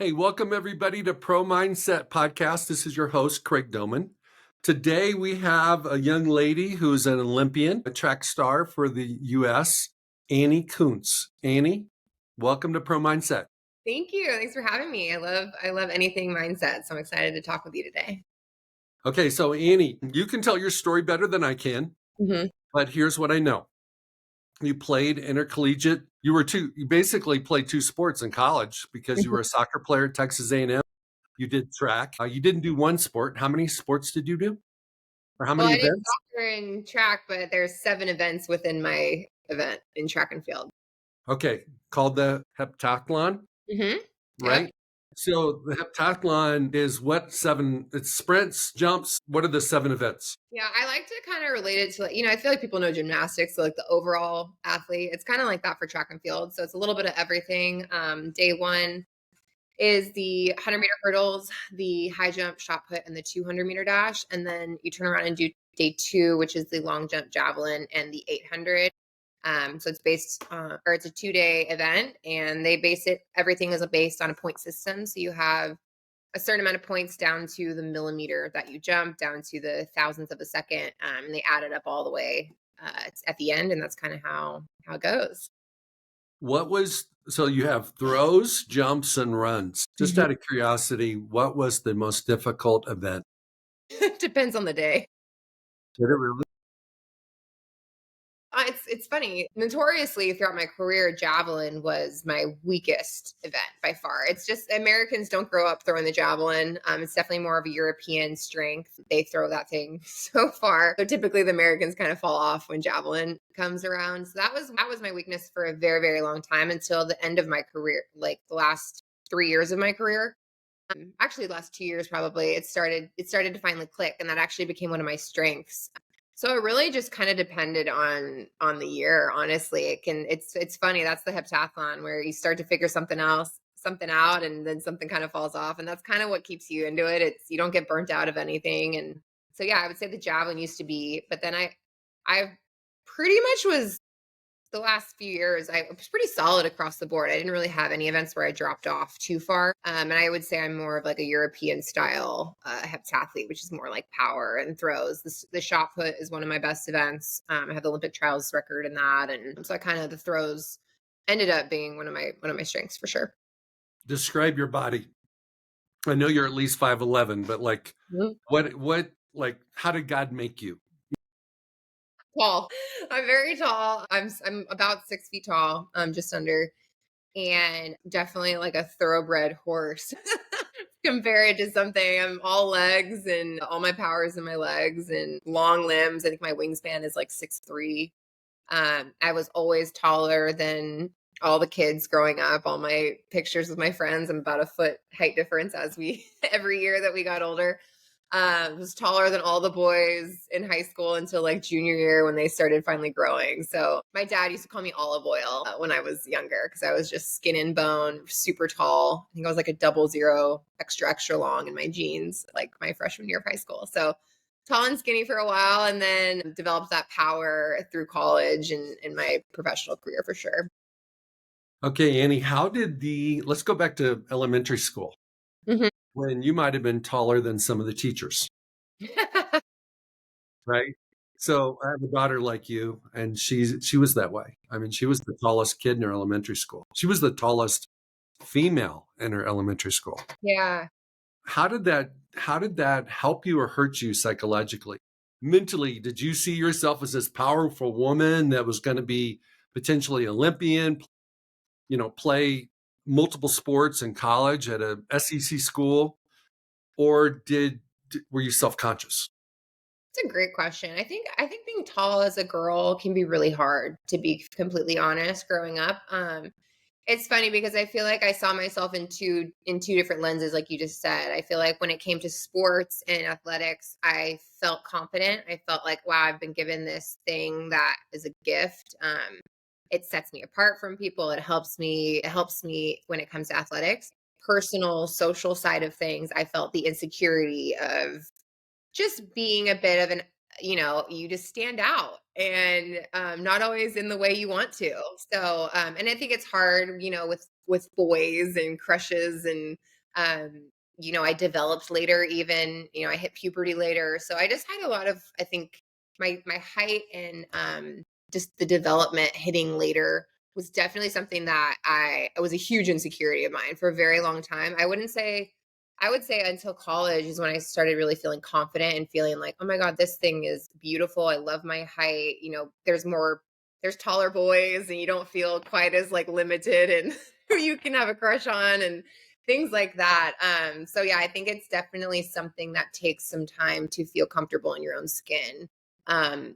Hey, welcome everybody to Pro Mindset Podcast. This is your host, Craig Domann. Today we have a young lady who's an Olympian, a track star for the U.S., Annie Kunz. Annie, welcome to Pro Mindset. Thank you. Thanks for having me. I love anything mindset, so I'm excited to talk with you today. Okay, so Annie, you can tell your story better than I can, but here's what I know. You played intercollegiate. You basically played two sports in college because you were a soccer player at Texas A&M. You did track. You didn't do one sport. How many sports did you do? Or how many I did events? soccer and track, but there's 7 events within my event in track and field. Okay, called the heptathlon, Yep. right? So the heptathlon is what 7? It's sprints, jumps. What are the 7 events? Yeah, I like to kind of relate it to, I feel like people know gymnastics, so like the overall athlete. It's kind of like that for track and field. So it's a little bit of everything. Day 1 is the 100-meter hurdles, the high jump, shot put, and the 200-meter dash. And then you turn around and do day 2, which is the long jump, javelin, and the 800. So it's it's a 2-day event, and everything is based on a point system. So you have a certain amount of points down to the millimeter that you jump, down to the thousandth of a second. And they add it up all the way at the end, and that's kind of how it goes. So you have throws, jumps, and runs. Just out of curiosity, what was the most difficult event? Depends on the day. Did it really? It's funny. Notoriously, throughout my career, javelin was my weakest event by far. It's just Americans don't grow up throwing the javelin. It's definitely more of a European strength. They throw that thing so far. So typically, the Americans kind of fall off when javelin comes around. So that was my weakness for a very, very long time until the end of my career, like the last 3 years of my career. Actually, the last 2 years probably. It started to finally click, and that actually became one of my strengths. So it really just kind of depended on the year, honestly. It's funny, that's the heptathlon where you start to figure something out and then something kind of falls off, and that's kind of what keeps you into it. It's you don't get burnt out of anything. And so yeah, I would say the javelin used to be, but then I pretty much was the last few years, I was pretty solid across the board. I didn't really have any events where I dropped off too far. And I would say I'm more of like a European style heptathlete, which is more like power and throws. The shot put is one of my best events. I have the Olympic-trials record in that. And so the throws ended up being one of my strengths for sure. Describe your body. I know you're at least 5'11", but like what how did God make you? Tall. I'm very tall. I'm about 6 feet tall. I'm just under, and definitely like a thoroughbred horse. Compare it to something. I'm all legs, and all my power is in my legs and long limbs. I think my wingspan is like 6'3". I was always taller than all the kids growing up. All my pictures with my friends, I'm about a foot height difference every year that we got older. Was taller than all the boys in high school until like junior year when they started finally growing. So my dad used to call me olive oil when I was younger because I was just skin and bone, super tall. I think I was like a 00 extra long in my jeans, like my freshman year of high school. So tall and skinny for a while, and then developed that power through college and in my professional career for sure. Okay, Annie, let's go back to elementary school when you might have been taller than some of the teachers, right? So I have a daughter like you, and she was that way. I mean, she was the tallest kid in her elementary school. She was the tallest female in her elementary school. Yeah. How did that help you or hurt you psychologically? Mentally, did you see yourself as this powerful woman that was going to be potentially Olympian, play multiple sports in college at a SEC school, or were you self-conscious? It's a great question. I think being tall as a girl can be really hard, to be completely honest, growing up. It's funny because I feel like I saw myself in two different lenses, like you just said. I feel like when it came to sports and athletics, I felt confident. I felt like, wow, I've been given this thing that is a gift. It sets me apart from people. It helps me when it comes to athletics. Personal, social side of things, I felt the insecurity of just being a bit of you just stand out, and not always in the way you want to. So, and I think it's hard, with boys and crushes and I developed later even, I hit puberty later. So I just had a lot of, I think my height and just the development hitting later was definitely something that it was a huge insecurity of mine for a very long time. I would say until college is when I started really feeling confident and feeling like, oh my God, this thing is beautiful. I love my height. There's taller boys and you don't feel quite as like limited and who you can have a crush on and things like that. So yeah, I think it's definitely something that takes some time to feel comfortable in your own skin.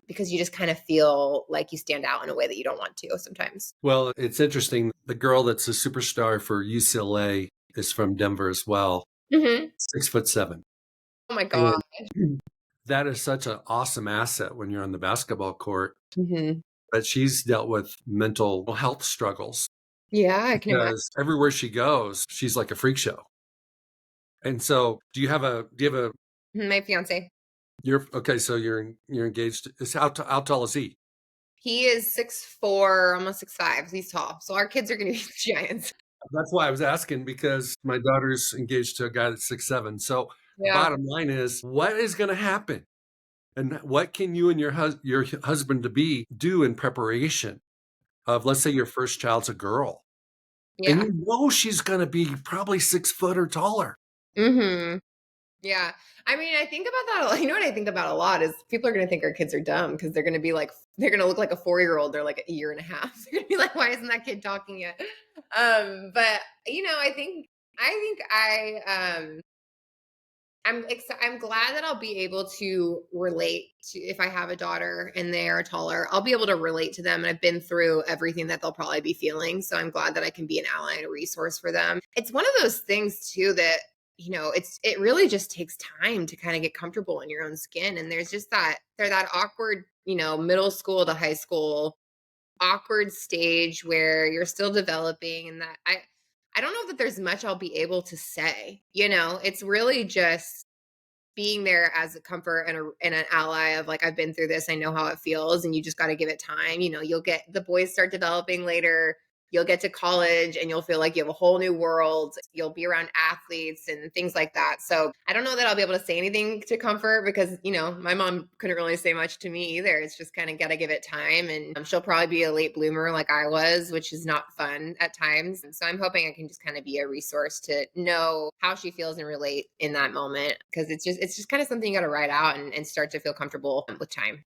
Because you just kind of feel like you stand out in a way that you don't want to sometimes. Well, it's interesting. The girl that's a superstar for UCLA is from Denver as well, Hmm. 6'7". Oh my God. And that is such an awesome asset when you're on the basketball court. Hmm. But she's dealt with mental health struggles Yeah, I can imagine. because everywhere she goes, she's like a freak show. And so, My fiance. you're okay. So you're engaged. How tall is he? He is 6'4", almost 6'5". He's tall. So our kids are going to be giants. That's why I was asking, because my daughter's engaged to a guy that's 6'7". So Yeah. bottom line is, what is going to happen? And what can you and your husband to be do in preparation of, let's say, your first child's a girl, and Yeah. she's going to be probably 6 foot or taller. Hmm. Yeah. I mean, I think about that a lot. You know what I think about a lot is people are going to think our kids are dumb because they're going to be like, they're going to look like a 4-year-old. They're like a year and a half. They're going to be like, why isn't that kid talking yet? But I'm glad that I'll be able to relate to, if I have a daughter and they are taller, I'll be able to relate to them. And I've been through everything that they'll probably be feeling. So I'm glad that I can be an ally and a resource for them. It's one of those things too that, it really just takes time to kind of get comfortable in your own skin. And there's just that awkward, middle school to high school awkward stage where you're still developing, and that I don't know that there's much I'll be able to say. It's really just being there as a comfort and an ally of like, I've been through this, I know how it feels, and you just got to give it time. You'll get the boys start developing later. You'll get to college and you'll feel like you have a whole new world. You'll be around athletes and things like that. So I don't know that I'll be able to say anything to comfort because, my mom couldn't really say much to me either. It's just kind of got to give it time. And she'll probably be a late bloomer like I was, which is not fun at times. And so I'm hoping I can just kind of be a resource to know how she feels and relate in that moment. Because it's just kind of something you got to write out and start to feel comfortable with time.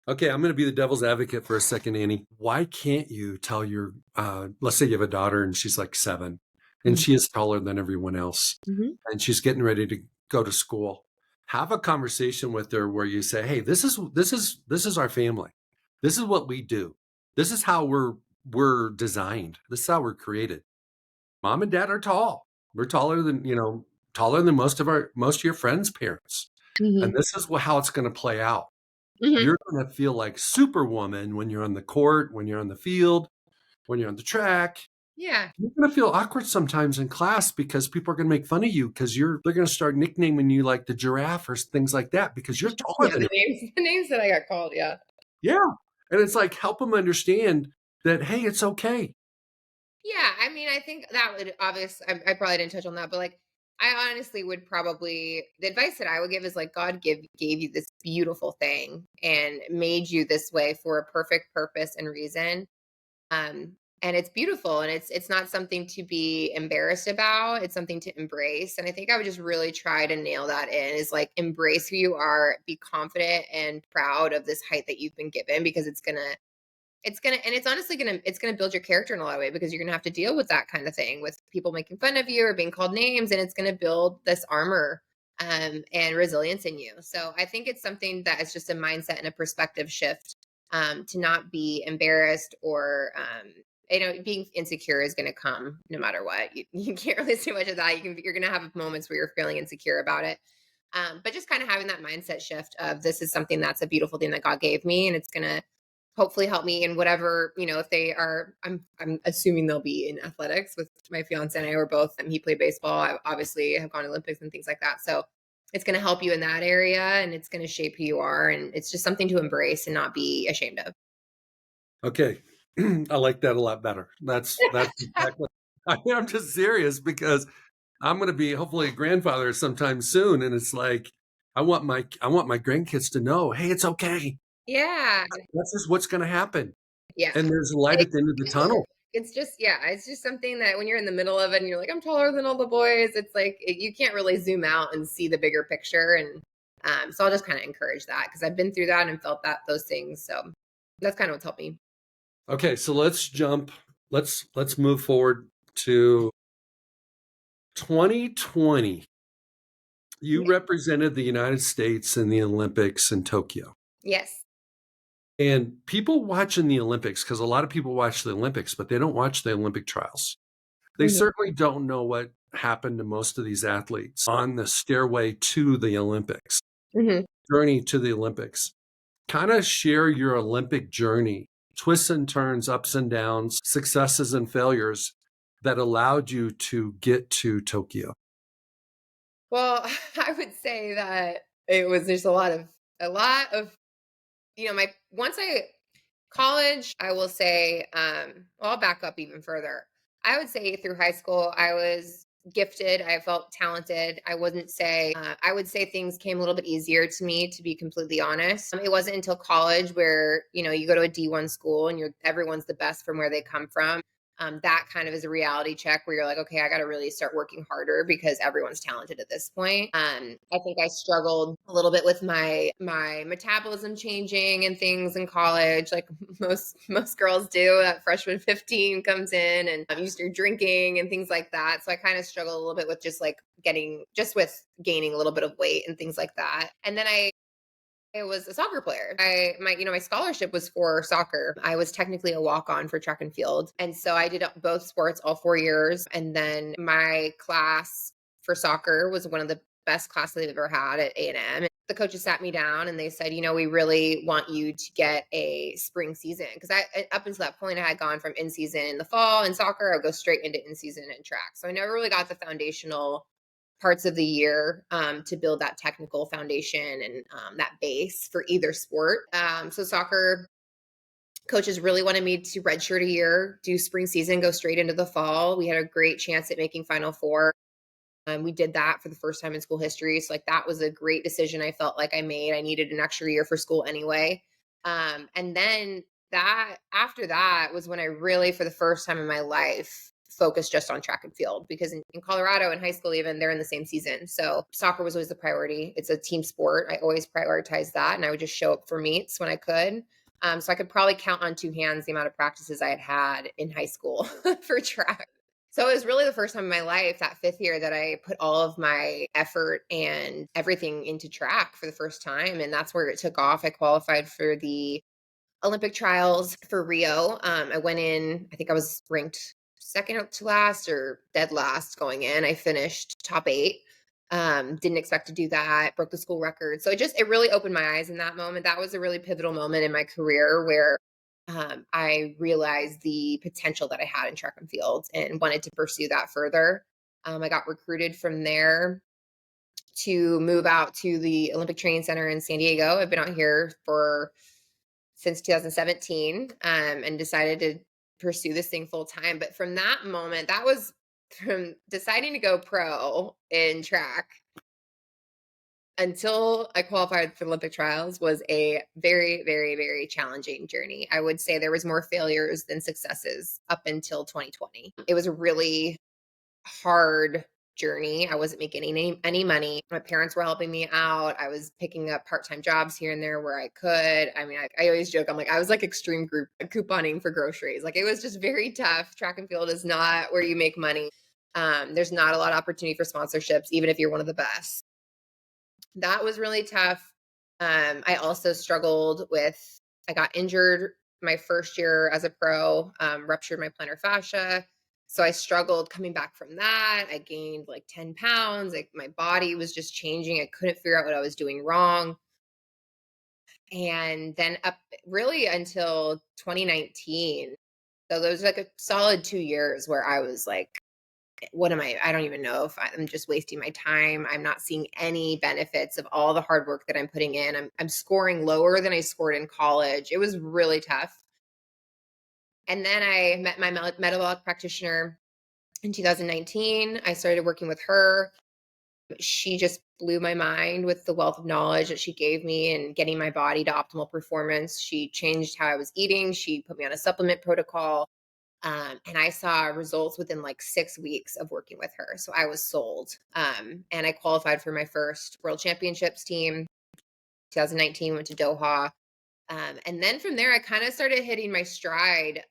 Okay, I'm going to be the devil's advocate for a second, Annie. Why can't you tell let's say you have a daughter and she's like 7, and she is taller than everyone else, Mm-hmm. and she's getting ready to go to school. Have a conversation with her where you say, "Hey, this is our family. This is what we do. This is how we're designed. This is how we're created. Mom and Dad are tall. We're taller than most of your friends' parents, and Mm-hmm. this is how it's going to play out. Mm-hmm. You're going to feel like Superwoman when you're on the court, when you're on the field, when you're on the track. Yeah. You're going to feel awkward sometimes in class because people are going to make fun of you because they're going to start nicknaming you like the giraffe or things like that because you're taller Yeah. than The them." names that I got called. Yeah. Yeah. And it's like, help them understand that, hey, it's okay. Yeah, I mean, I think that would I probably didn't touch on that, but like, I honestly would probably, the advice that I would give is like, God gave you this beautiful thing and made you this way for a perfect purpose and reason. And it's beautiful, and it's not something to be embarrassed about. It's something to embrace. And I think I would just really try to nail that in, is like, embrace who you are, be confident and proud of this height that you've been given, because it's honestly gonna build your character in a lot of way, because you're gonna have to deal with that kind of thing, with people making fun of you or being called names, and it's gonna build this armor and resilience in you. So I think it's something that is just a mindset and a perspective shift, to not be embarrassed or being insecure is gonna come no matter what. You can't really say much of that. You're gonna have moments where you're feeling insecure about it. But just kind of having that mindset shift of, this is something that's a beautiful thing that God gave me, and it's gonna hopefully help me in whatever, if they are, I'm assuming they'll be in athletics. With my fiance and I were both, he played baseball. I obviously have gone to Olympics and things like that. So it's going to help you in that area, and it's going to shape who you are. And it's just something to embrace and not be ashamed of. Okay. I like that a lot better. That's exactly. I'm just serious because I'm going to be hopefully a grandfather sometime soon. And it's like, I want my grandkids to know, hey, it's okay. Yeah. This is what's going to happen. Yeah. And there's a light It at the end of the gets there. tunnel. It's just, yeah, it's just something that when you're in the middle of it and you're like, I'm taller than all the boys, it's like you can't really zoom out and see the bigger picture. And so I'll just kind of encourage that because I've been through that and felt those things. So that's kind of what's helped me. Okay, so let's move forward to 2020. You Yeah. represented the United States in the Olympics in Tokyo. Yes. And people watching the Olympics, because a lot of people watch the Olympics, but they don't watch the Olympic trials. They Mhm. certainly don't know what happened to most of these athletes on the stairway to the Olympics, Mhm. journey to the Olympics. Kind of share your Olympic journey, twists and turns, ups and downs, successes and failures that allowed you to get to Tokyo. Well, I would say that it was there's a lot of my once I college, I will say, well, I'll back up even further. I would say through high school, I was gifted. I felt talented. I would say things came a little bit easier to me, to be completely honest. It wasn't until college where, you go to a D1 school and everyone's the best from where they come from. That kind of is a reality check where you're like, okay, I got to really start working harder because everyone's talented at this point. I think I struggled a little bit with my metabolism changing and things in college, like most girls do. That freshman 15 comes in, and you start drinking and things like that. So I kind of struggled a little bit with with gaining a little bit of weight and things like that. And then I was a soccer player. My scholarship was for soccer. I was technically a walk-on for track and field. And so I did both sports all 4 years. And then my class for soccer was one of the best classes they've ever had at A&M. The coaches sat me down and they said, we really want you to get a spring season. Because up until that point, I had gone from in season in the fall in soccer, I would go straight into in season in track. So I never really got the foundational parts of the year to build that technical foundation and that base for either sport. So soccer coaches really wanted me to redshirt a year, do spring season, go straight into the fall. We had a great chance at making Final Four. We did that for the first time in school history. So that was a great decision I felt like I made. I needed an extra year for school anyway. And then after that was when I really, for the first time in my life, focused just on track and field because in Colorado in high school, even they're in the same season. So soccer was always the priority. It's a team sport. I always prioritized that. And I would just show up for meets when I could. So I could probably count on two hands the amount of practices I had in high school for track. So it was really the first time in my life, that fifth year, that I put all of my effort and everything into track for the first time. And that's where it took off. I qualified for the Olympic trials for Rio. I went in, I think I was ranked second to last or dead last going in. I finished top 8. Didn't expect to do that, broke the school record. So it really opened my eyes in that moment. That was a really pivotal moment in my career where I realized the potential that I had in track and field and wanted to pursue that further. I got recruited from there to move out to the Olympic Training Center in San Diego. I've been out here since 2017 and decided to pursue this thing full time. But from that moment, that was from deciding to go pro in track until I qualified for the Olympic trials was a very, very, very challenging journey. I would say there was more failures than successes up until 2020. It was a really hard journey. I wasn't making any money. My parents were helping me out. I was picking up part-time jobs here and there where I could. I mean, I always joke, I'm like, I was like extreme group couponing for groceries. Like it was just very tough. Track and field is not where you make money. There's not a lot of opportunity for sponsorships, even if you're one of the best. That was really tough. I also struggled I got injured my first year as a pro, ruptured my plantar fascia. So I struggled coming back from that. I gained like 10 pounds. Like my body was just changing. I couldn't figure out what I was doing wrong. And then up really until 2019. So there was like a solid 2 years where I was like, what am I don't even know if I'm just wasting my time. I'm not seeing any benefits of all the hard work that I'm putting in. I'm scoring lower than I scored in college. It was really tough. And then I met my metabolic practitioner In 2019, I started working with her. She just blew my mind with the wealth of knowledge that she gave me and getting my body to optimal performance. She changed how I was eating. She put me on a supplement protocol. And I saw results within like 6 weeks of working with her. So I was sold. And I qualified for my first world championships team. 2019, went to Doha. And then from there, I kind of started hitting my stride,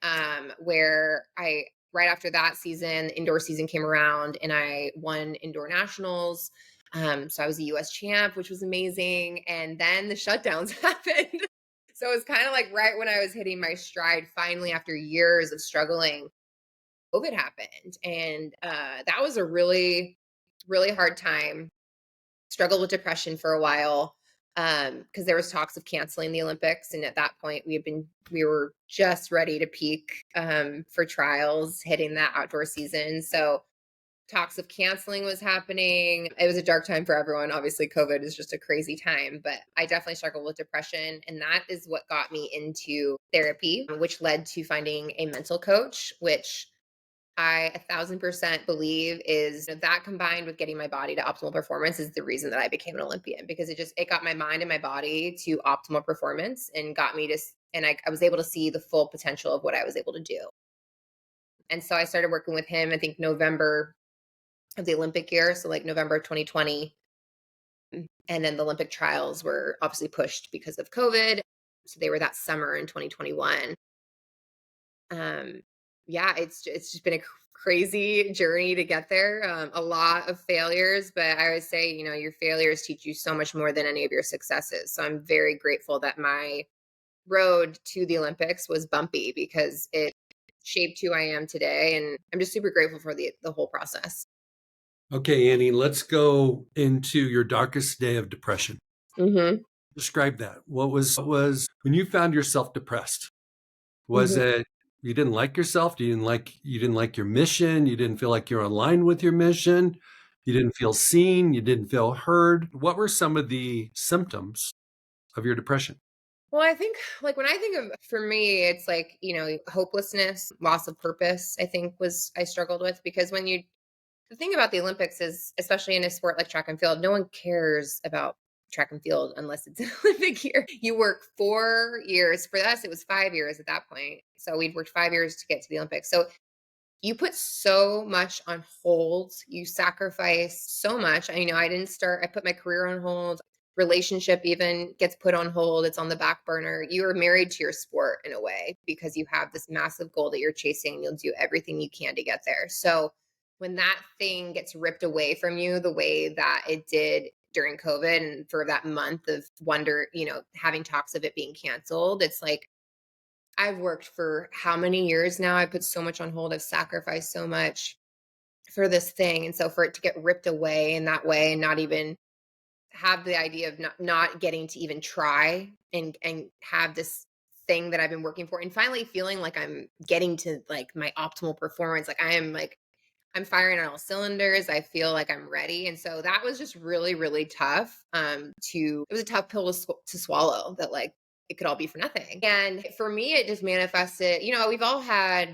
where right after that season, the indoor season came around and I won indoor nationals. So I was a US champ, which was amazing. And then the shutdowns happened. So it was kind of like right when I was hitting my stride, finally, after years of struggling, COVID happened. And that was a really, really hard time. Struggled with depression for a while, because there was talks of canceling the Olympics, and at that point we were just ready to peak, for trials, hitting that outdoor season. So talks of canceling was happening. It was a dark time for everyone. Obviously, COVID is just a crazy time, but I definitely struggled with depression, and that is what got me into therapy, which led to finding a mental coach, which I 1,000% believe is that, combined with getting my body to optimal performance, is the reason that I became an Olympian, because it got my mind and my body to optimal performance and got me to, and I was able to see the full potential of what I was able to do. And so I started working with him, I think November of the Olympic year. So like November 2020. And then the Olympic trials were obviously pushed because of COVID. So they were that summer in 2021. Yeah, it's just been a crazy journey to get there. A lot of failures, but I always say, your failures teach you so much more than any of your successes. So I'm very grateful that my road to the Olympics was bumpy, because it shaped who I am today, and I'm just super grateful for the whole process. Okay, Annie, let's go into your darkest day of depression. Mm-hmm. Describe that. What was when you found yourself depressed? Was Mm-hmm. it you didn't like yourself? You didn't like your mission? You didn't feel like you're aligned with your mission? You didn't feel seen? You didn't feel heard? What were some of the symptoms of your depression? Well, I think, like, when I think of, for me, it's like, hopelessness, loss of purpose, I think I struggled with, because the thing about the Olympics is, especially in a sport like track and field, no one cares about track and field unless it's an Olympic year. You work 4 years. For us, it was 5 years at that point. So we'd worked 5 years to get to the Olympics. So you put so much on hold. You sacrifice so much. I put my career on hold. Relationship even gets put on hold. It's on the back burner. You are married to your sport in a way, because you have this massive goal that you're chasing, and you'll do everything you can to get there. So when that thing gets ripped away from you the way that it did during COVID, and for that month of wonder, having talks of it being canceled, it's like, I've worked for how many years now? I put so much on hold. I've sacrificed so much for this thing. And so for it to get ripped away in that way, and not even have the idea of not getting to even try and have this thing that I've been working for, and finally feeling like I'm getting to like my optimal performance. I'm firing on all cylinders. I feel like I'm ready. And so that was just really, really tough. It was a tough pill to swallow, that like it could all be for nothing. And for me, it just manifested, we've all had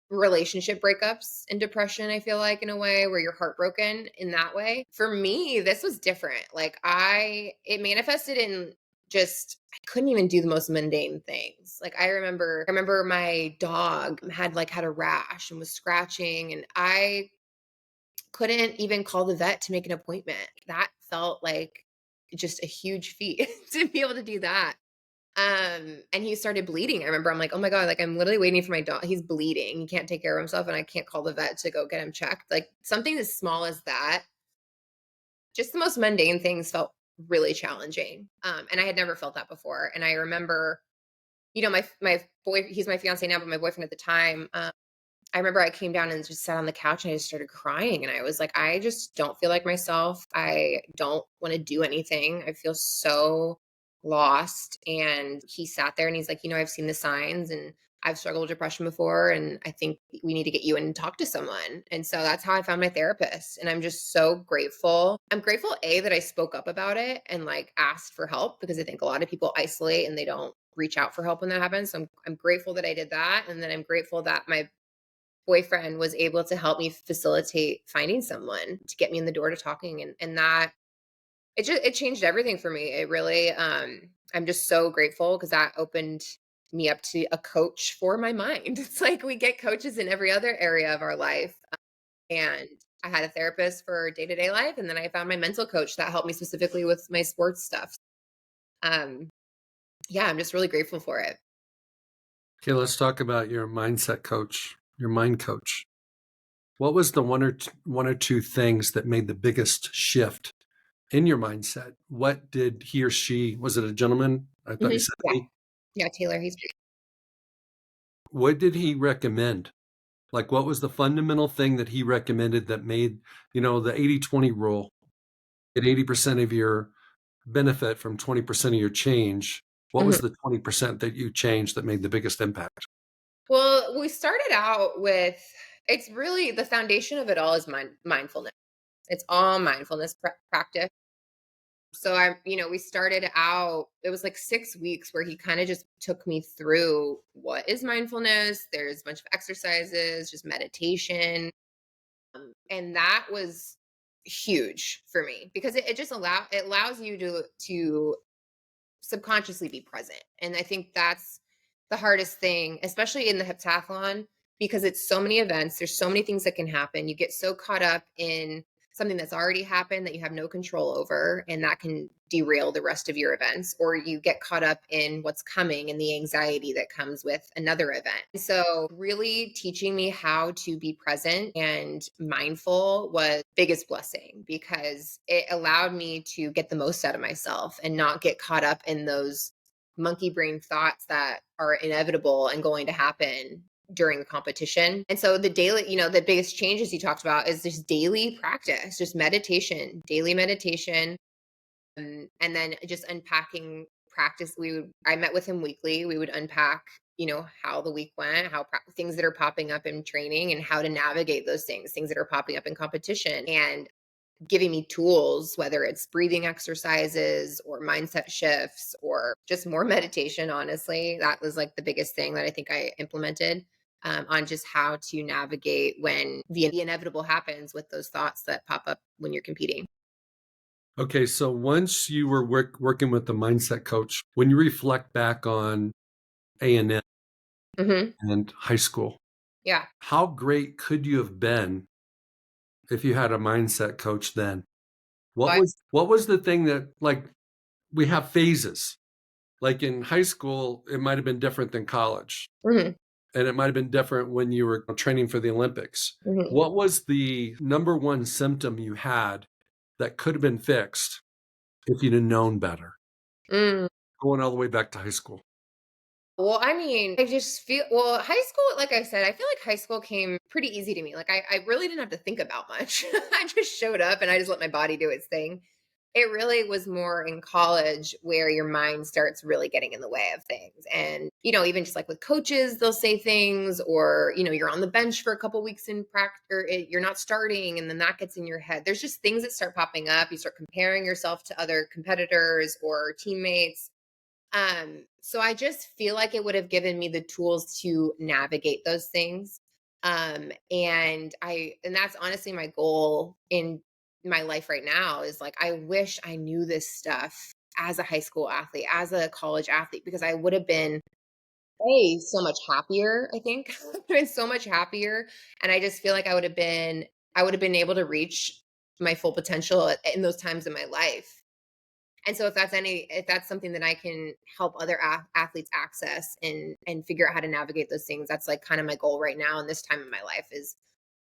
relationship breakups and depression, I feel like, in a way where you're heartbroken in that way. For me, this was different. Like it manifested in just, I couldn't even do the most mundane things. Like I remember my dog had a rash and was scratching, and I couldn't even call the vet to make an appointment. That felt like just a huge feat to be able to do that. And he started bleeding. I remember I'm like, oh my God, like I'm literally waiting for my dog. He's bleeding. He can't take care of himself, and I can't call the vet to go get him checked. Like something as small as that, just the most mundane things felt really challenging. And I had never felt that before. And I remember, my boy, he's my fiance now, but my boyfriend at the time, I remember I came down and just sat on the couch, and I just started crying. And I was like, I just don't feel like myself. I don't want to do anything. I feel so lost. And he sat there and he's like, I've seen the signs, and I've struggled with depression before, and I think we need to get you in and talk to someone. And so that's how I found my therapist. And I'm just so grateful. I'm grateful, that I spoke up about it and like asked for help, because I think a lot of people isolate and they don't reach out for help when that happens. So I'm grateful that I did that. And then I'm grateful that my boyfriend was able to help me facilitate finding someone to get me in the door to talking. And that it changed everything for me. It really, I'm just so grateful because that opened me up to a coach for my mind. It's like we get coaches in every other area of our life. And I had a therapist for day-to-day life. And then I found my mental coach that helped me specifically with my sports stuff. Um, yeah, I'm just really grateful for it. Okay, let's talk about your mindset coach, your mind coach. What was the one or two things that made the biggest shift in your mindset? What did he or she, was it a gentleman? I thought you said Yeah. he. Yeah, Taylor, he's great. What did he recommend? Like, what was the fundamental thing that he recommended that made, the 80-20 rule, get 80% of your benefit from 20% of your change? What Mhm. was the 20% that you changed that made the biggest impact? Well, we started out with it's really the foundation of it all is mindfulness. It's all mindfulness practice. So we started out, it was like 6 weeks where he kind of just took me through what is mindfulness. There's a bunch of exercises, just meditation. And that was huge for me because it just it allows you to subconsciously be present. And I think that's the hardest thing, especially in the heptathlon, because it's so many events. There's so many things that can happen. You get so caught up in something that's already happened that you have no control over, and that can derail the rest of your events, or you get caught up in what's coming and the anxiety that comes with another event. So really teaching me how to be present and mindful was biggest blessing because it allowed me to get the most out of myself and not get caught up in those monkey brain thoughts that are inevitable and going to happen during the competition. And so the daily, the biggest changes you talked about is just daily practice, just meditation, daily meditation. And then just unpacking practice. I met with him weekly. We would unpack, how the week went, things that are popping up in training and how to navigate those things that are popping up in competition, and giving me tools, whether it's breathing exercises or mindset shifts or just more meditation. Honestly, that was like the biggest thing that I think I implemented, on just how to navigate when the inevitable happens with those thoughts that pop up when you're competing. Okay, so once you were working with the mindset coach, when you reflect back on A&M Hmm. and high school, Yeah. how great could you have been if you had a mindset coach then? What was the thing that, like, we have phases. Like in high school, it might have been different than college, Hmm. and it might have been different when you were training for the Olympics. Hmm. What was the number one symptom you had that could have been fixed if you'd have known better, Mm. going all the way back to high school? Well, I mean, I just feel, well, high school, like I said, I feel like high school came pretty easy to me. Like I really didn't have to think about much. I just showed up and I just let my body do its thing. It really was more in college where your mind starts really getting in the way of things. And, even just like with coaches, they'll say things, or, you're on the bench for a couple weeks in practice, or you're not starting. And then that gets in your head. There's just things that start popping up. You start comparing yourself to other competitors or teammates. So I just feel like it would have given me the tools to navigate those things. And that's honestly my goal in my life right now is like, I wish I knew this stuff as a high school athlete, as a college athlete, because I would have been so much happier. I think I would have been so much happier. And I just feel like I would have been able to reach my full potential in those times in my life. And so if that's something that I can help other athletes access and figure out how to navigate those things, that's like kind of my goal right now in this time in my life is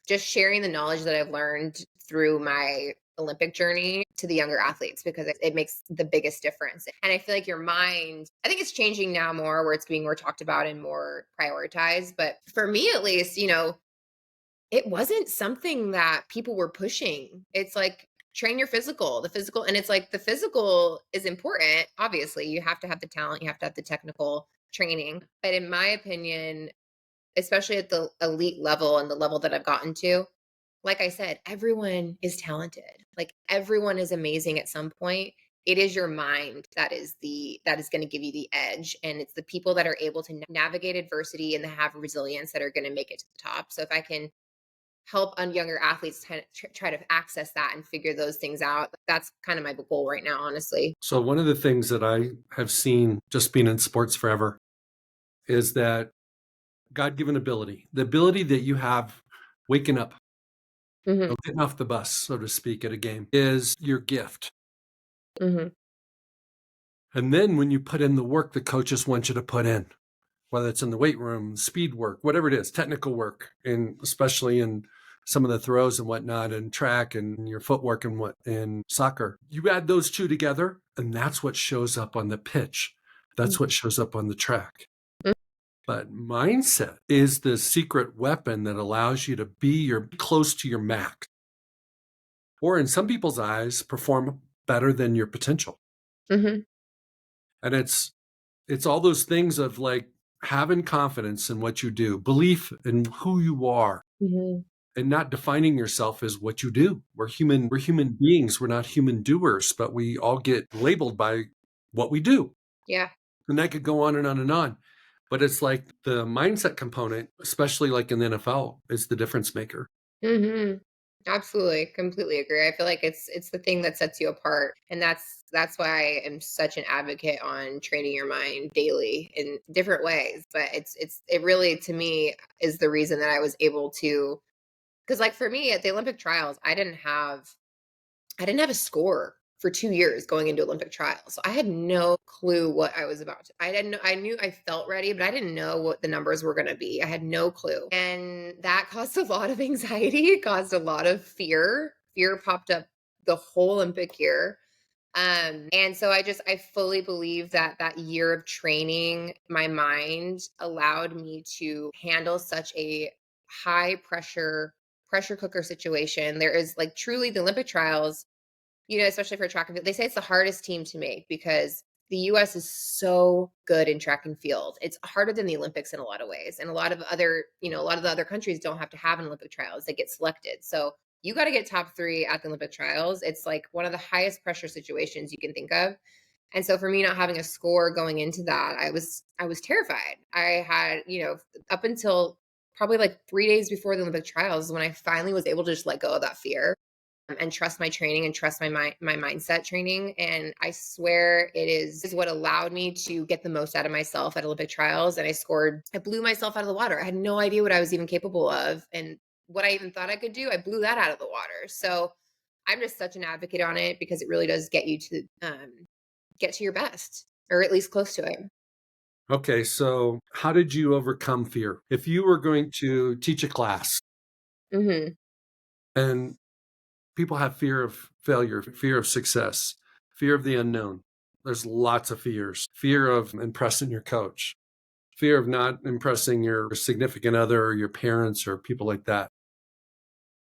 just sharing the knowledge that I've learned through my Olympic journey to the younger athletes, because it makes the biggest difference. And I feel like your mind, I think it's changing now more where it's being more talked about and more prioritized. But for me, at least, it wasn't something that people were pushing. It's like train your the physical, and it's like the physical is important. Obviously, you have to have the talent, you have to have the technical training. But in my opinion, especially at the elite level and the level that I've gotten to, like I said, everyone is talented. Like everyone is amazing at some point. it is your mind that is going to give you the edge, and it's the people that are able to navigate adversity and have resilience that are going to make it to the top. So if I can help younger athletes try to access that and figure those things out, that's kind of my goal right now, honestly. So one of the things that I have seen just being in sports forever is that God-given ability, the ability that you have waking up, Hmm. getting off the bus, so to speak, at a game is your gift. Hmm. And then when you put in the work the coaches want you to put in, whether it's in the weight room, speed work, whatever it is, technical work, and especially in some of the throws and whatnot, and track and your footwork and in soccer, you add those two together, and that's what shows up on the pitch. That's what shows up on the track. But mindset is the secret weapon that allows you to be close to your max, or in some people's eyes, perform better than your potential. Hmm. And it's all those things of like having confidence in what you do, belief in who you are, Hmm. and not defining yourself as what you do. We're human beings. We're not human doers, but we all get labeled by what we do. Yeah. And that could go on and on and on. But it's like the mindset component, especially like in the NFL, is the difference maker. Hmm. Absolutely. Completely agree. I feel like it's the thing that sets you apart. And that's why I am such an advocate on training your mind daily in different ways. But it really, to me, is the reason that I was able to, because like for me at the Olympic trials, I didn't have a score for 2 years going into Olympic trials. So I had no clue what I was about to. I didn't know. I knew I felt ready, but I didn't know what the numbers were going to be. I had no clue. And that caused a lot of anxiety. It caused a lot of fear. Fear popped up the whole Olympic year. And so I fully believe that that year of training, my mind allowed me to handle such a high pressure cooker situation. There is like truly the Olympic trials, especially for track and field, they say it's the hardest team to make because the US is so good in track and field. It's harder than the Olympics in a lot of ways. And a lot of the other countries don't have to have an Olympic trials. They get selected. So you got to get top 3 at the Olympic trials. It's like one of the highest pressure situations you can think of. And so for me not having a score going into that, I was terrified. I had, up until probably like 3 days before the Olympic trials when I finally was able to just let go of that fear and trust my training and trust my mindset training. And I swear it is what allowed me to get the most out of myself at Olympic trials. And I blew myself out of the water. I had no idea what I was even capable of. And what I even thought I could do, I blew that out of the water. So I'm just such an advocate on it because it really does get you to get to your best, or at least close to it. Okay, so how did you overcome fear? If you were going to teach a class Hmm. and people have fear of failure, fear of success, fear of the unknown, there's lots of fears. Fear of impressing your coach, fear of not impressing your significant other or your parents or people like that.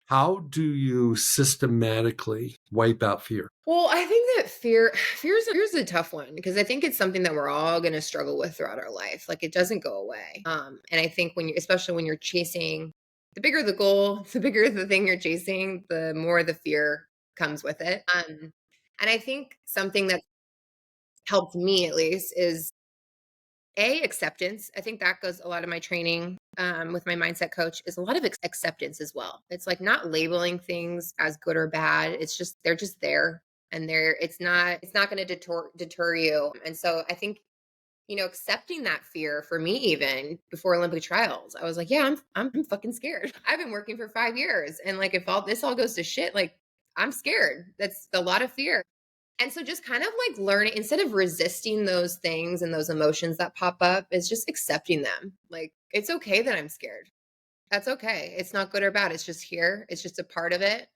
How do you systematically wipe out fear? Well, I think that fear's a tough one because I think it's something that we're all going to struggle with throughout our life. Like it doesn't go away. And I think especially when you're chasing, the bigger the goal, the bigger the thing you're chasing, the more the fear comes with it. And I think something that helped me at least is acceptance. I think that goes a lot of my training with my mindset coach is a lot of acceptance as well. It's like not labeling things as good or bad. It's just they're just there, and it's not going to deter you. And so I think accepting that fear for me, even before Olympic trials, I was like, yeah, I'm fucking scared. I've been working for 5 years, and like if all this all goes to shit, like I'm scared. That's a lot of fear. And so just kind of like learning instead of resisting those things and those emotions that pop up is just accepting them. Like it's okay that I'm scared. That's okay. It's not good or bad. It's just here. It's just a part of it.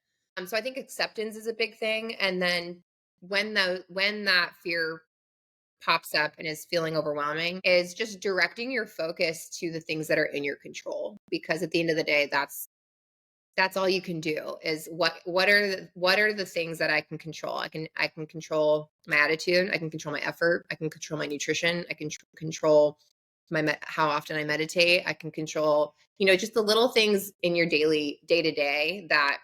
So I think acceptance is a big thing. And then when that fear pops up and is feeling overwhelming is just directing your focus to the things that are in your control. Because at the end of the day, that's all you can do is what are the things that I can control. I can control my attitude, I can control my effort, I can control my nutrition, I can control how often I meditate, I can control just the little things in your daily day to day that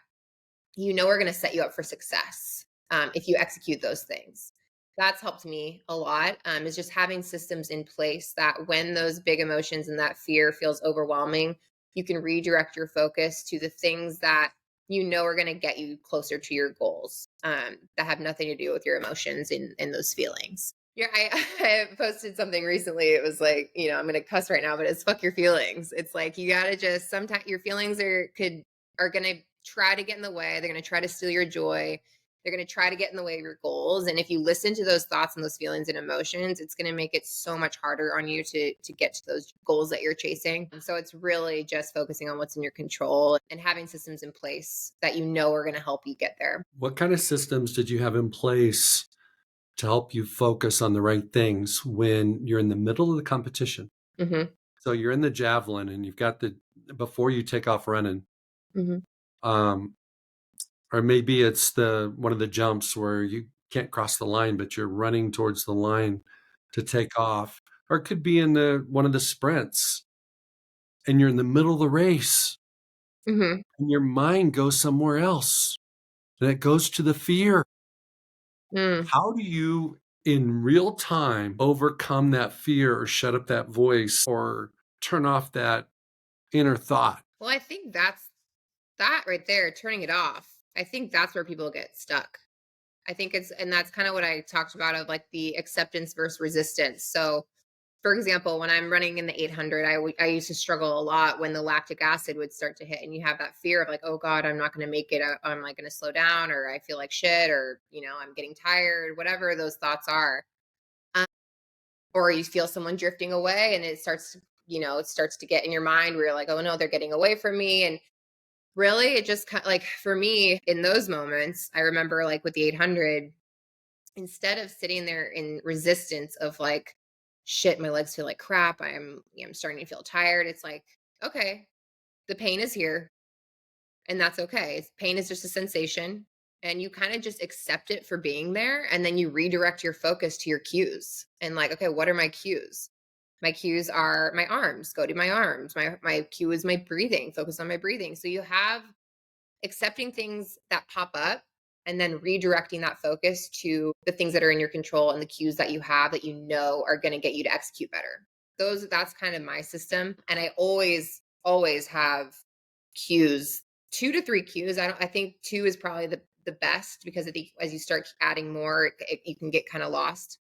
are going to set you up for success if you execute those things. That's helped me a lot, is just having systems in place that when those big emotions and that fear feels overwhelming, you can redirect your focus to the things that you know are going to get you closer to your goals, that have nothing to do with your emotions and those feelings. Yeah, I posted something recently. It was like, I'm going to cuss right now, but it's fuck your feelings. It's like you got to just sometimes your feelings are going to try to get in the way. They're going to try to steal your joy. They're going to try to get in the way of your goals. And if you listen to those thoughts and those feelings and emotions, it's going to make it so much harder on you to get to those goals that you're chasing. And so it's really just focusing on what's in your control and having systems in place that you know are going to help you get there. What kind of systems did you have in place to help you focus on the right things when you're in the middle of the competition? Mm-hmm. So you're in the javelin and you've got before you take off running, Mm-hmm. um, or maybe it's one of the jumps where you can't cross the line, but you're running towards the line to take off. Or it could be in one of the sprints and you're in the middle of the race Mm-hmm. and your mind goes somewhere else and it goes to the fear. Mm. How do you in real time overcome that fear or shut up that voice or turn off that inner thought? Well, I think that right there, turning it off. I think that's where people get stuck. And that's kind of what I talked about of like the acceptance versus resistance. So, for example, when I'm running in the 800, I used to struggle a lot when the lactic acid would start to hit, and you have that fear of like, oh God, I'm not going to make it. I'm like going to slow down, or I feel like shit, or I'm getting tired, whatever those thoughts are. Um, or you feel someone drifting away, and it starts to get in your mind where you're like, oh no, they're getting away from me, and really, it just kind of like for me in those moments, I remember like with the 800, instead of sitting there in resistance of like, shit, my legs feel like crap. I'm starting to feel tired. It's like, okay, the pain is here and that's okay. Pain is just a sensation. And you kind of just accept it for being there. And then you redirect your focus to your cues and like, okay, what are my cues? My cues are my arms, go to my arms. My cue is my breathing, focus on my breathing. So you have accepting things that pop up and then redirecting that focus to the things that are in your control and the cues that you have that you know are going to get you to execute better. That's kind of my system. And I always have cues, 2 to 3 cues. I think 2 is probably the best because I think as you start adding more, you can get kind of lost.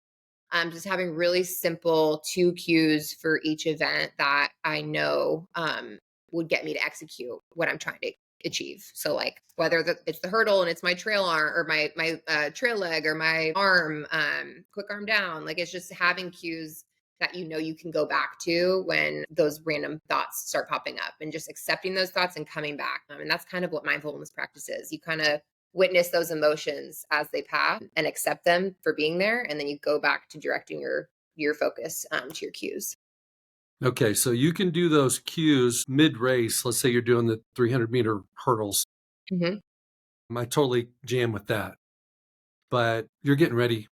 Just having really simple 2 cues for each event that I know would get me to execute what I'm trying to achieve. So like whether it's the hurdle and it's my trail arm or my trail leg or my arm, quick arm down, like it's just having cues that you can go back to when those random thoughts start popping up and just accepting those thoughts and coming back. And that's kind of what mindfulness practice is. You kind of witness those emotions as they pass and accept them for being there, and then you go back to directing your focus to your cues. Okay, so you can do those cues mid-race. Let's say you're doing the 300-meter hurdles. Mm-hmm. I totally jam with that. But you're getting ready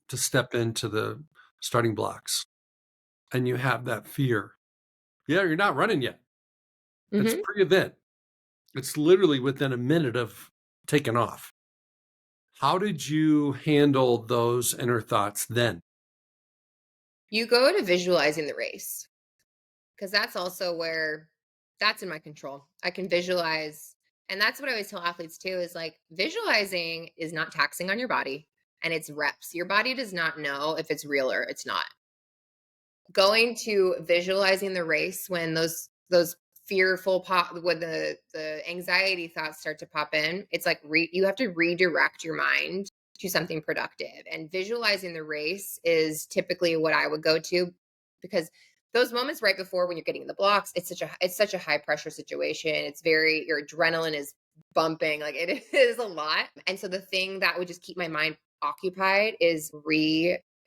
to step into the starting blocks and you have that fear. Yeah, you're not running yet. It's Mm-hmm. pre-event. It's literally within a minute of taking off. How did you handle those inner thoughts then? You go to visualizing the race because that's also where that's in my control. I can visualize, and that's what I always tell athletes too is like visualizing is not taxing on your body and it's reps. Your body does not know if it's real or it's not. Going to visualizing the race when those fearful pop when the anxiety thoughts start to pop in, it's like you have to redirect your mind to something productive, and visualizing the race is typically what I would go to because those moments right before when you're getting in the blocks, it's such a high pressure situation. It's very your adrenaline is bumping, like it is a lot. And so the thing that would just keep my mind occupied is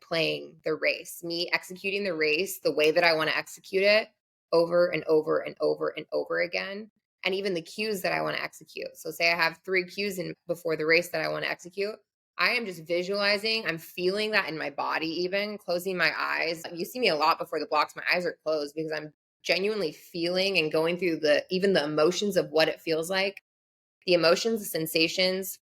playing the race, me executing the race the way that I want to execute it over and over and over and over again. And even the cues that I want to execute. So, say I have 3 cues in before the race that I want to execute. I am just visualizing, I'm feeling that in my body, even closing my eyes. You see me a lot before the blocks, my eyes are closed because I'm genuinely feeling and going through even the emotions of what it feels like, the emotions, the sensations,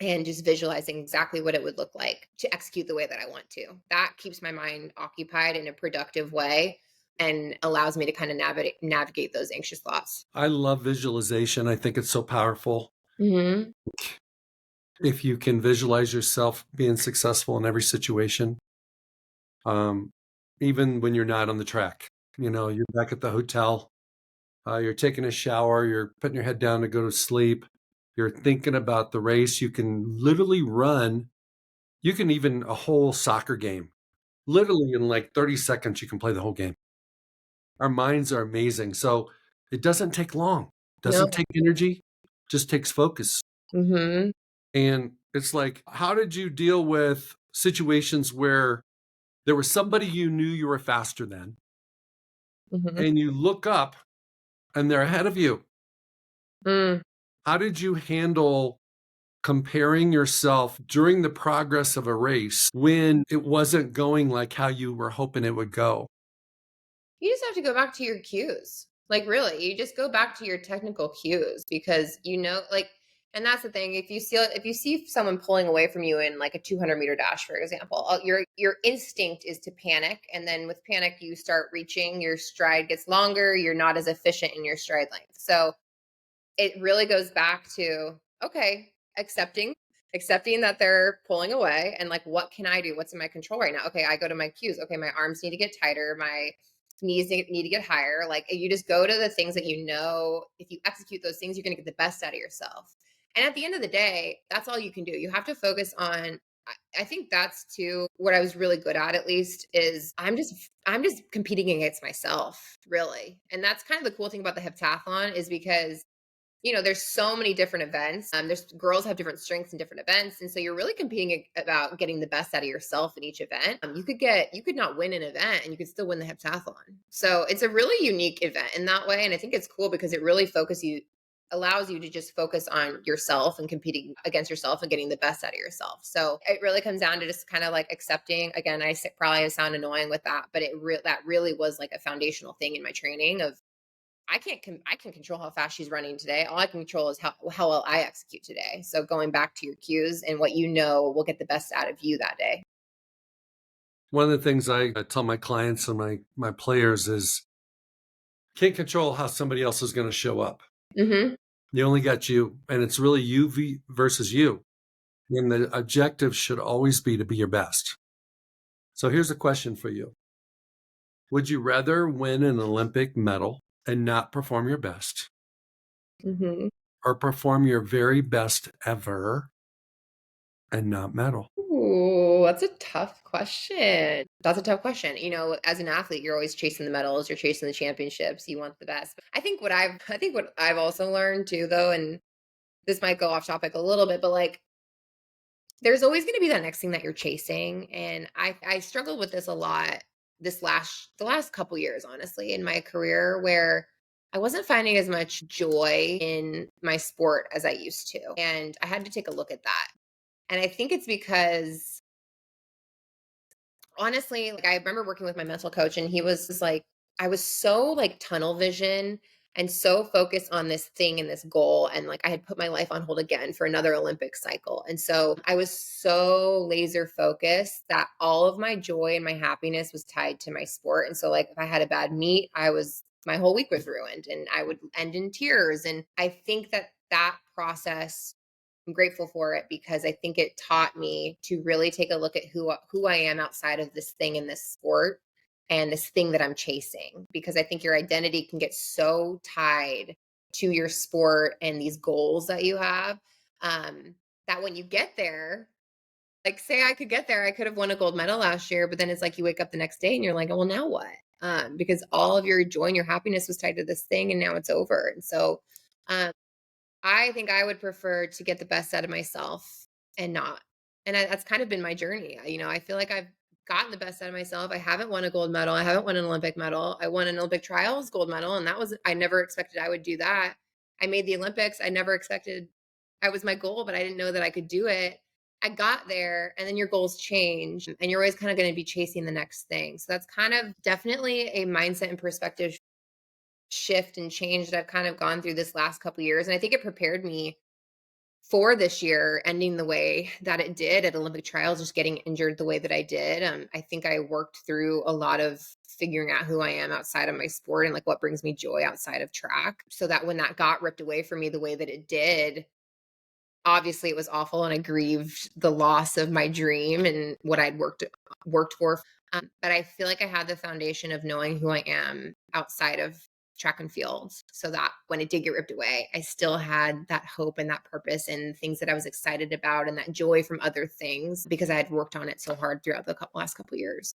and just visualizing exactly what it would look like to execute the way that I want to. That keeps my mind occupied in a productive way and allows me to kind of navigate those anxious thoughts. I love visualization. I think it's so powerful. Hmm. If you can visualize yourself being successful in every situation, um, even when you're not on the track, you're back at the hotel, you're taking a shower, you're putting your head down to go to sleep, you're thinking about the race. You can literally run, you can even a whole soccer game. Literally in like 30 seconds, you can play the whole game. Our minds are amazing. So it doesn't take long, doesn't No. take energy, just takes focus. Hmm. And it's like, how did you deal with situations where there was somebody you knew you were faster than, Hmm. and you look up and they're ahead of you? Mm. How did you handle comparing yourself during the progress of a race when it wasn't going like how you were hoping it would go? You just have to go back to your cues. Like, really, you just go back to your technical cues because like, and that's the thing. If you see someone pulling away from you in like a 200-meter dash, for example, your instinct is to panic, and then with panic, you start reaching. Your stride gets longer. You're not as efficient in your stride length. So it really goes back to, okay, accepting that they're pulling away, and like, what can I do? What's in my control right now? Okay, I go to my cues. Okay, my arms need to get tighter, my knees need to get higher. Like, you just go to the things that if you execute those things, you're going to get the best out of yourself. And at the end of the day, that's all you can do. You have to focus on, I think that's too what I was really good at least, is I'm just competing against myself, really. And that's kind of the cool thing about the heptathlon, is because there's so many different events. There's girls have different strengths in different events, and so you're really competing about getting the best out of yourself in each event. You could not win an event, and you could still win the heptathlon. So it's a really unique event in that way, and I think it's cool because it really allows you to just focus on yourself and competing against yourself and getting the best out of yourself. So it really comes down to just kind of like accepting. Again, probably sound annoying with that, but that really was like a foundational thing in my training of, I can control how fast she's running today. All I can control is how well I execute today. So going back to your cues and what will get the best out of you that day. One of the things I tell my clients and my players is, can't control how somebody else is going to show up. Hmm. You only got you, and it's really versus you. And the objective should always be to be your best. So here's a question for you. Would you rather win an Olympic medal and not perform your best, Hmm. or perform your very best ever and not medal? Ooh, that's a tough question. That's a tough question. As an athlete, you're always chasing the medals, you're chasing the championships, you want the best. I think what I've also learned too, though, and this might go off topic a little bit, but like, there's always going to be that next thing that you're chasing, and I struggled with this a lot the last couple years, honestly, in my career, where I wasn't finding as much joy in my sport as I used to, and I had to take a look at that. And I think it's because, honestly, like, I remember working with my mental coach, and he was just like, I was so like tunnel vision and so focused on this thing and this goal. And like, I had put my life on hold again for another Olympic cycle. And so I was so laser focused that all of my joy and my happiness was tied to my sport. And so, like, if I had a bad meet, my whole week was ruined and I would end in tears. And I think that process, I'm grateful for it because I think it taught me to really take a look at who I am outside of this thing in this sport and this thing that I'm chasing. Because I think your identity can get so tied to your sport and these goals that you have, that when you get there, like, say I could get there, I could have won a gold medal last year, but then it's like you wake up the next day and you're like, oh, well, now what? Because all of your joy and your happiness was tied to this thing, and now it's over. And so, um, I think I would prefer to get the best out of myself and not. And that's kind of been my journey. I feel like I've gotten the best out of myself. I haven't won a gold medal. I haven't won an Olympic medal. I won an Olympic trials gold medal, and I never expected I would do that. I made the Olympics. I never expected I was my goal, but I didn't know that I could do it. I got there, and then your goals change, and you're always kind of going to be chasing the next thing. So that's kind of definitely a mindset and perspective shift and change that I've kind of gone through this last couple years. And I think it prepared me for this year ending the way that it did at Olympic trials, just getting injured the way that I did. I think I worked through a lot of figuring out who I am outside of my sport and like what brings me joy outside of track. So that when that got ripped away from me the way that it did, obviously it was awful and I grieved the loss of my dream and what I'd worked for. But I feel like I had the foundation of knowing who I am outside of track and field, so that when it did get ripped away, I still had that hope and that purpose and things that I was excited about and that joy from other things because I had worked on it so hard throughout the last couple years.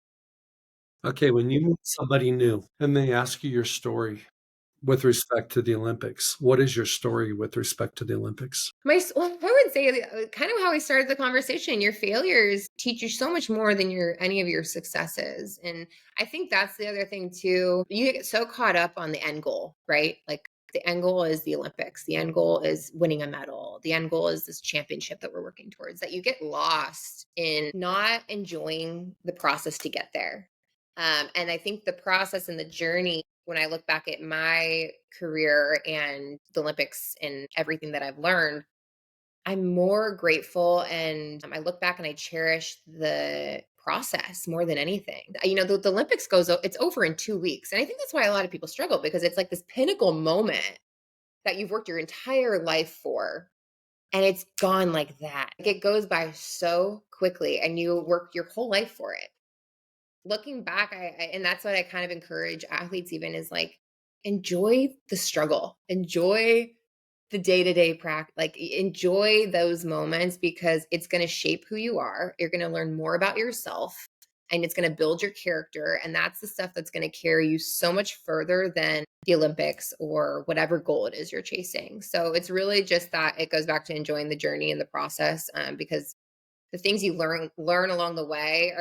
Okay, when you meet somebody new and they ask you your story with respect to the Olympics, what is your story with respect to the Olympics? Well, I would say kind of how we started the conversation. Your failures teach you so much more than any of your successes, and I think that's the other thing too. You get so caught up on the end goal, right? Like the end goal is the Olympics. The end goal is winning a medal. The end goal is this championship that we're working towards. That you get lost in not enjoying the process to get there. And I think the process and the journey, when I look back at my career and the Olympics and everything that I've learned, I'm more grateful and I look back and I cherish the process more than anything. The Olympics it's over in 2 weeks. And I think that's why a lot of people struggle because it's like this pinnacle moment that you've worked your entire life for. And it's gone like that. Like, it goes by so quickly and you work your whole life for it. Looking back, and that's what I kind of encourage athletes even is like, enjoy the struggle, enjoy the day-to-day practice, like enjoy those moments because it's going to shape who you are. You're going to learn more about yourself and it's going to build your character. And that's the stuff that's going to carry you so much further than the Olympics or whatever goal it is you're chasing. So it's really just that it goes back to enjoying the journey and the process, because the things you learn along the way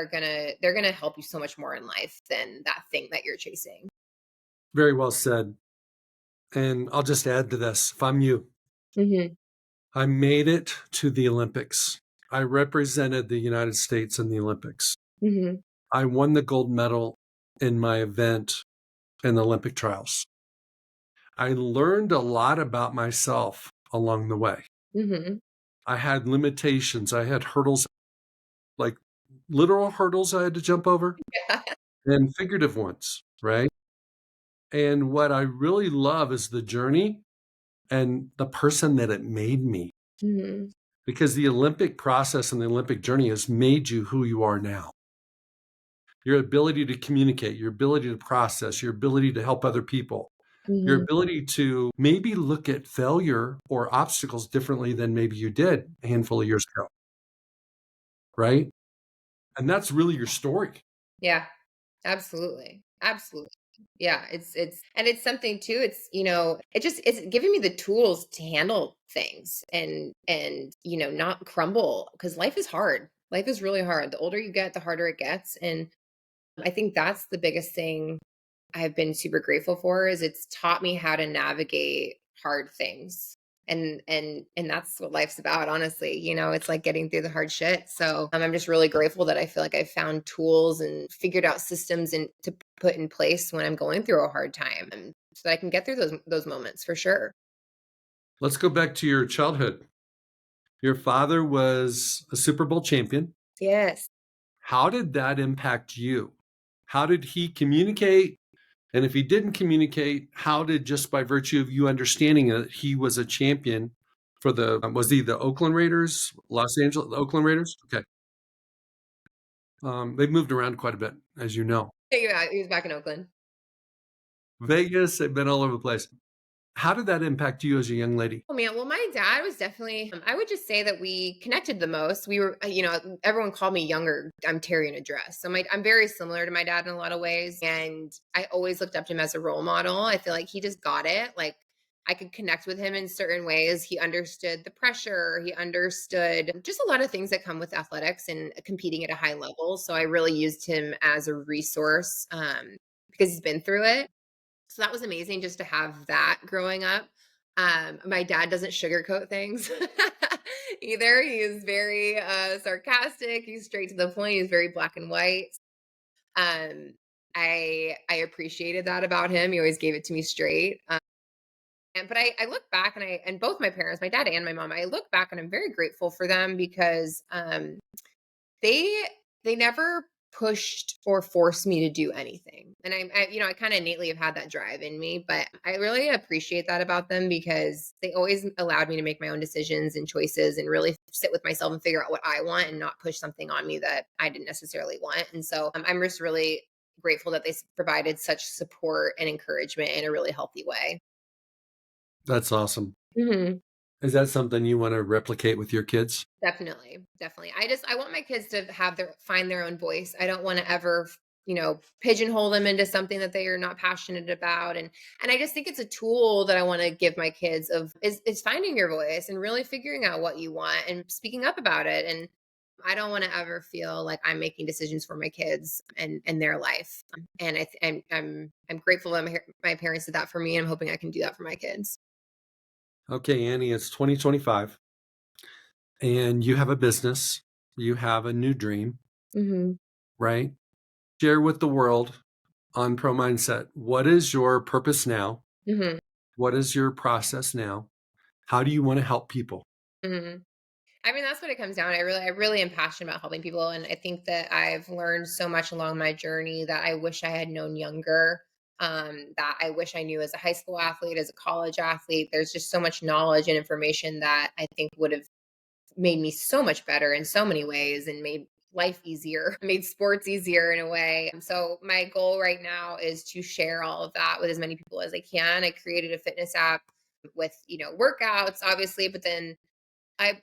they're gonna help you so much more in life than that thing that you're chasing. Very well said. And I'll just add to this. If I'm you, Hmm. I made it to the Olympics. I represented the United States in the Olympics. Hmm. I won the gold medal in my event in the Olympic trials. I learned a lot about myself along the way. Hmm. I had limitations. I had hurdles, like literal hurdles I had to jump over Yeah. and figurative ones, right? And what I really love is the journey and the person that it made me. Hmm. Because the Olympic process and the Olympic journey has made you who you are now. Your ability to communicate, your ability to process, your ability to help other people, your Hmm. ability to maybe look at failure or obstacles differently than maybe you did a handful of years ago, right? And that's really your story. Yeah, absolutely. Absolutely. Yeah, it's something too. It's giving me the tools to handle things and not crumble because life is hard. Life is really hard. The older you get, the harder it gets. And I think that's the biggest thing I've been super grateful for is it's taught me how to navigate hard things. And that's what life's about, honestly. It's like getting through the hard shit. So I'm just really grateful that I feel like I found tools and figured out systems and to put in place when I'm going through a hard time, and so that I can get through those moments for sure. Let's go back to your childhood. Your father was a Super Bowl champion. Yes. How did that impact you? How did he communicate? And if he didn't communicate, how did just by virtue of you understanding that he was a champion for was he the Oakland Raiders, Los Angeles, the Oakland Raiders? Okay. They've moved around quite a bit, as you know. Yeah, he was back in Oakland. Vegas, they've been all over the place. How did that impact you as a young lady? Oh man, well, my dad was definitely, I would just say that we connected the most. We were, everyone called me younger. I'm Terry in a dress. So I'm very similar to my dad in a lot of ways. And I always looked up to him as a role model. I feel like he just got it. Like I could connect with him in certain ways. He understood the pressure. He understood just a lot of things that come with athletics and competing at a high level. So I really used him as a resource, because he's been through it. So that was amazing just to have that growing up. My dad doesn't sugarcoat things either. He is very sarcastic. He's straight to the point. He's very black and white. Um, I appreciated that about him. He always gave it to me straight. But I look back and both my parents, my dad and my mom, I look back and I'm very grateful for them because they they never pushed or forced me to do anything. And I kind of innately have had that drive in me, but I really appreciate that about them because they always allowed me to make my own decisions and choices and really sit with myself and figure out what I want and not push something on me that I didn't necessarily want. And so I'm just really grateful that they provided such support and encouragement in a really healthy way. That's awesome. Mhm. Is that something you want to replicate with your kids? Definitely, definitely. I want my kids to have find their own voice. I don't want to ever, pigeonhole them into something that they are not passionate about. And I just think it's a tool that I want to give my kids of is finding your voice and really figuring out what you want and speaking up about it. And I don't want to ever feel like I'm making decisions for my kids and their life. And I'm grateful that my parents did that for me, and I'm hoping I can do that for my kids. Okay, Annie, it's 2025 and you have a business, you have a new dream, Hmm. right? Share with the world on Pro Mindset. What is your purpose now? Hmm. What is your process now? How do you want to help people? Hmm. I mean, that's what it comes down. I really am passionate about helping people. And I think that I've learned so much along my journey that I wish I had known younger. That I wish I knew as a high school athlete, as a college athlete. There's just so much knowledge and information that I think would have made me so much better in so many ways and made life easier, made sports easier in a way. So my goal right now is to share all of that with as many people as I can. I created a fitness app with, workouts, obviously, but then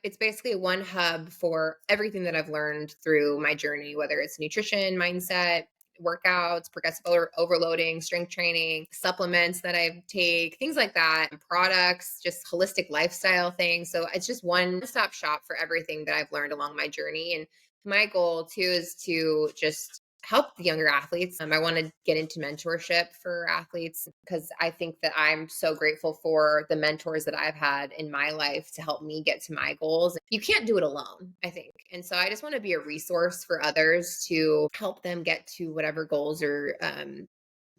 it's basically one hub for everything that I've learned through my journey, whether it's nutrition, mindset, workouts, progressive overloading, strength training, supplements that I take, things like that, products, just holistic lifestyle things. So it's just one stop shop for everything that I've learned along my journey. And my goal too is to just help the younger athletes. I want to get into mentorship for athletes because I think that I'm so grateful for the mentors that I've had in my life to help me get to my goals. You can't do it alone, I think. And so I just want to be a resource for others to help them get to whatever goals or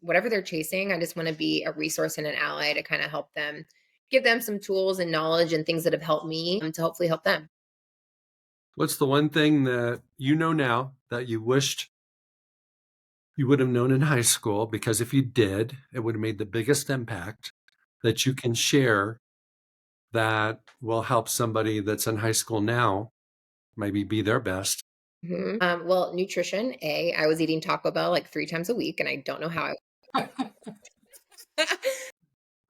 whatever they're chasing. I just want to be a resource and an ally to kind of help them, give them some tools and knowledge and things that have helped me to hopefully help them. What's the one thing that you know now that you wished you would have known in high school? Because if you did, it would have made the biggest impact that you can share that will help somebody that's in high school now maybe be their best. Mhm. Well, nutrition, I was eating Taco Bell like 3 times a week, and I don't know how I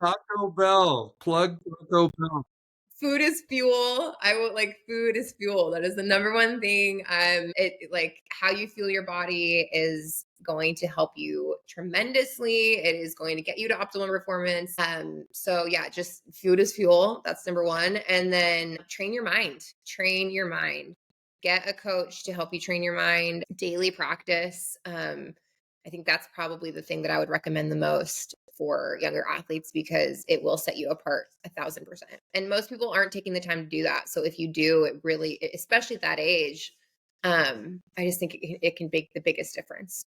Taco Bell, plug Taco Bell. food is fuel. I will like food is fuel. That is the number one thing. Like how you feel your body is going to help you tremendously. It is going to get you to optimal performance. So yeah, just food is fuel. That's number one. And then train your mind. Train your mind. Get a coach to help you train your mind. Daily practice. I think that's probably the thing that I would recommend the most for younger athletes because it will set you apart 1,000%. And most people aren't taking the time to do that. So if you do, it really, especially at that age, I just think it can make the biggest difference.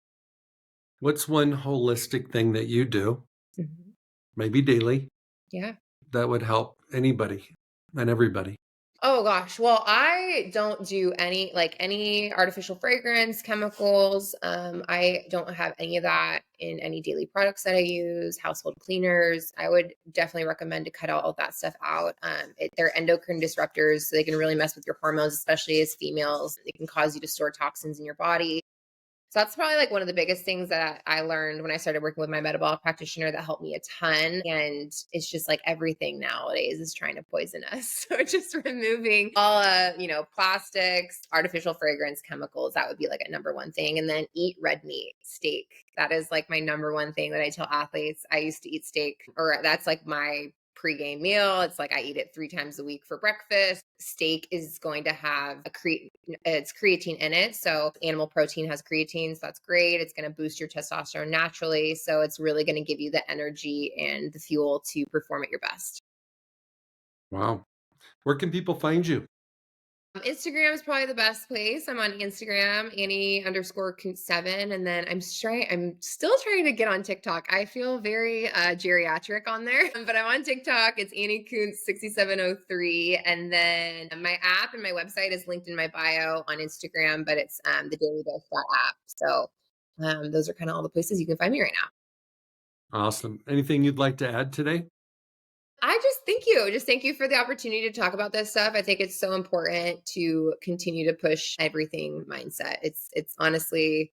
What's one holistic thing that you do, Mhm. maybe daily, Yeah. that would help anybody and everybody? Oh gosh. Well, I don't do any artificial fragrance, chemicals. I don't have any of that in any daily products that I use, household cleaners. I would definitely recommend to cut all that stuff out. They're endocrine disruptors, so they can really mess with your hormones, especially as females. They can cause you to store toxins in your body. So that's probably like one of the biggest things that I learned when I started working with my metabolic practitioner that helped me a ton. And it's just like everything nowadays is trying to poison us. So just removing all, plastics, artificial fragrance, chemicals, that would be like a number one thing. And then eat red meat, steak. That is like my number one thing that I tell athletes. I used to eat steak, or that's like my pregame meal. It's like I eat it 3 times a week for breakfast. Steak is going to have it's creatine in it. So animal protein has creatine. So that's great. It's going to boost your testosterone naturally. So it's really going to give you the energy and the fuel to perform at your best. Wow. Where can people find you? Instagram is probably the best place. I'm on Instagram, Annie_Kunz7. And then I'm still trying to get on TikTok. I feel very geriatric on there, but I'm on TikTok. It's Annie Kunz 6703. And then my app and my website is linked in my bio on Instagram, but it's the Daily Dose app. So those are kind of all the places you can find me right now. Awesome. Anything you'd like to add today? I just thank you. Just thank you for the opportunity to talk about this stuff. I think it's so important to continue to push everything mindset. It's honestly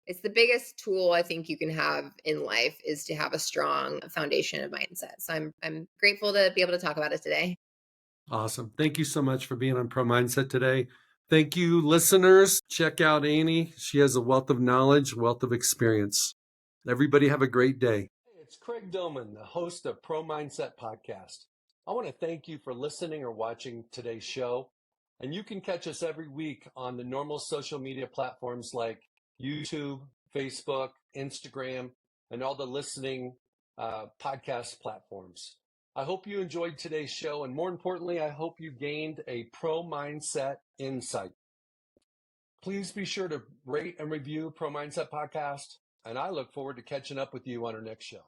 it's the biggest tool I think you can have in life is to have a strong foundation of mindset. So I'm grateful to be able to talk about it today. Awesome. Thank you so much for being on Pro Mindset today. Thank you, listeners. Check out Annie. She has a wealth of knowledge, wealth of experience. Everybody have a great day. Hey, it's Craig Domann, the host of Pro Mindset Podcast. I want to thank you for listening or watching today's show. And you can catch us every week on the normal social media platforms like YouTube, Facebook, Instagram, and all the listening podcast platforms. I hope you enjoyed today's show, and more importantly, I hope you gained a pro mindset insight. Please be sure to rate and review Pro Mindset Podcast, and I look forward to catching up with you on our next show.